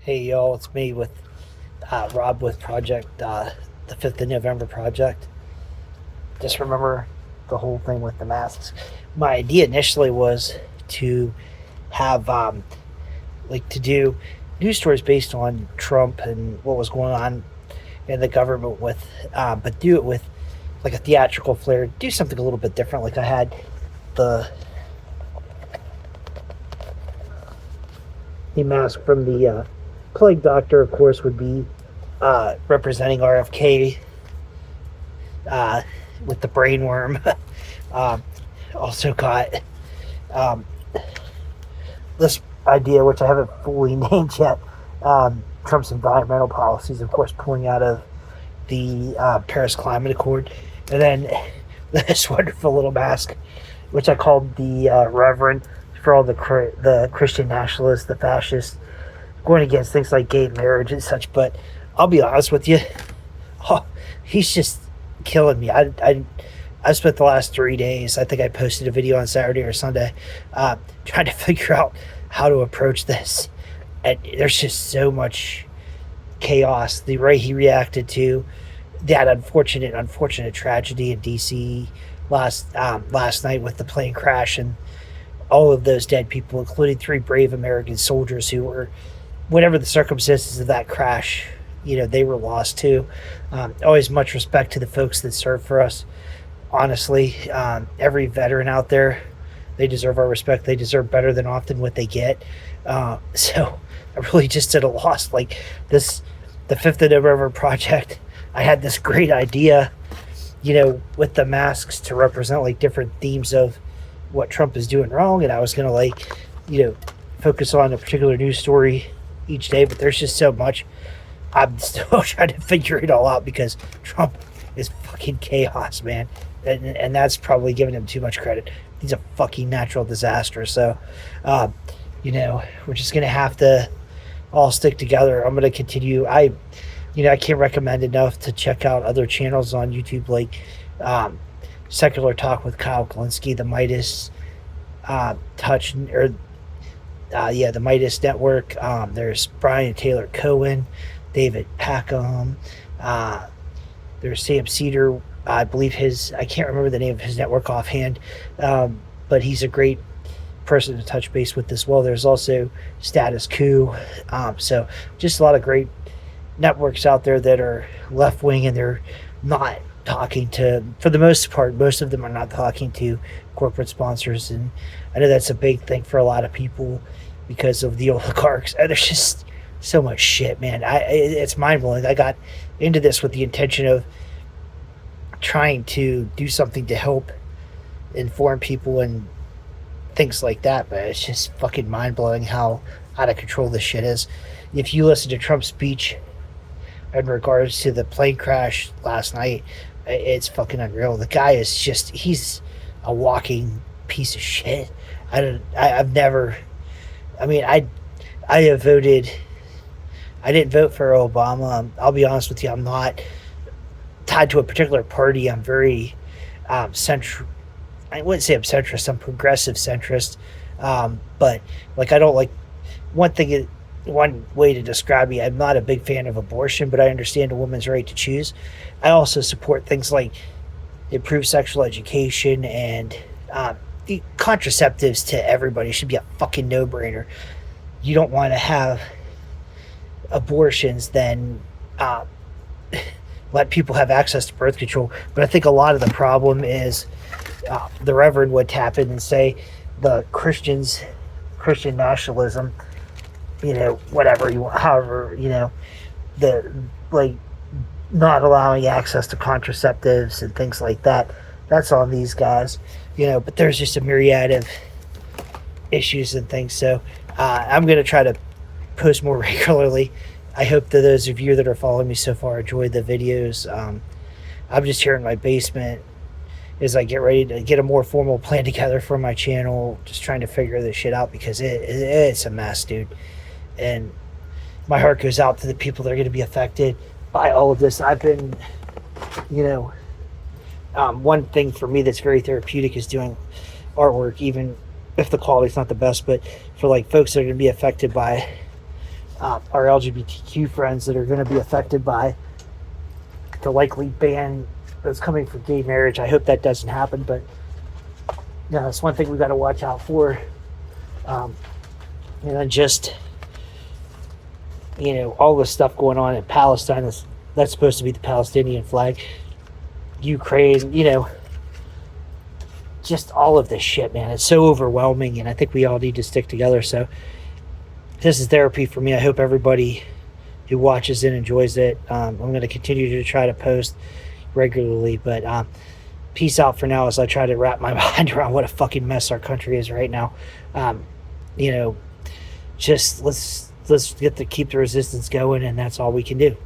Hey y'all, it's me with Rob with Project, the 5th of November Project. Just remember the whole thing with the masks. My idea initially was to have, to do news stories based on Trump and what was going on in the government but do it with like a theatrical flair, do something a little bit different. Like I had the, the mask from the plague doctor, of course, would be representing RFK uh, with the brainworm. um, Also got um, this idea, which I haven't fully named yet. Trump's environmental policies, of course, pulling out of the Paris Climate Accord, and then this wonderful little mask, which I called the Reverend, for all the Christian nationalists, the fascists, going against things like gay marriage and such. But I'll be honest with you, he's just killing me. I spent the last 3 days. I think I posted a video on Saturday or Sunday, trying to figure out how to approach this, and there's just so much chaos. The way he reacted to that unfortunate tragedy in DC last night with the plane crash and all of those dead people, including 3 brave American soldiers who were, whatever the circumstances of that crash, they were lost too. Always much respect to the folks that serve for us. Honestly, every veteran out there, they deserve our respect. They deserve better than often what they get. So I really just at a loss. Like this, the 5th of November Project, I had this great idea, with the masks to represent like different themes of what Trump is doing wrong. And I was going to focus on a particular news story each day, but there's just so much. I'm still trying to figure it all out because Trump is fucking chaos, man. And that's probably giving him too much credit. He's a fucking natural disaster. So, we're just going to have to all stick together. I'm going to continue. I can't recommend enough to check out other channels on YouTube, like Secular Talk with Kyle Kalinske, the Midas Touch, or the Midas Network. There's Brian Taylor Cohen, David Packham. There's Sam Cedar. I believe I can't remember the name of his network offhand, but he's a great person to touch base with as well. There's also Status Coup. So just a lot of great networks out there that are left wing, and they're not talking to, for the most part, most of them are not talking to corporate sponsors. And I know that's a big thing for a lot of people because of the oligarchs. And there's just so much shit, man. It's mind blowing. I got into this with the intention of trying to do something to help inform people and things like that, but it's just fucking mind blowing how out of control this shit is. If you listen to Trump's speech in regards to the plane crash last night, it's fucking unreal. The guy is he's a walking piece of shit. I have voted. I didn't vote for Obama. I'll be honest with you. I'm not tied to a particular party. I'm very central. I wouldn't say I'm centrist. I'm progressive centrist. But I don't like one way to describe me. I'm not a big fan of abortion, but I understand a woman's right to choose. I also support things like improved sexual education and the contraceptives to everybody should be a fucking no-brainer. You don't want to have abortions, then let people have access to birth control. But I think a lot of the problem is the Reverend would tap in and say the Christian nationalism, whatever you want, however, the not allowing access to contraceptives and things like that. That's on these guys, but there's just a myriad of issues and things. So I'm going to try to post more regularly. I hope that those of you that are following me so far enjoy the videos. I'm just here in my basement as I get ready to get a more formal plan together for my channel, just trying to figure this shit out because it's a mess, dude. And my heart goes out to the people that are going to be affected by all of this. I've been, one thing for me that's very therapeutic is doing artwork, even if the quality's not the best, but for folks that are going to be affected by our LGBTQ friends that are going to be affected by the likely ban that's coming for gay marriage. I hope that doesn't happen, but yeah, that's one thing we got to watch out for. And then just, all the stuff going on in Palestine, that's supposed to be the Palestinian flag. Ukraine, just all of this shit, man. It's so overwhelming, and I think we all need to stick together. So this is therapy for me. I hope everybody who watches it enjoys it. I'm going to continue to try to post regularly, but peace out for now as I try to wrap my mind around what a fucking mess our country is right now. Just let's keep the resistance going, and that's all we can do.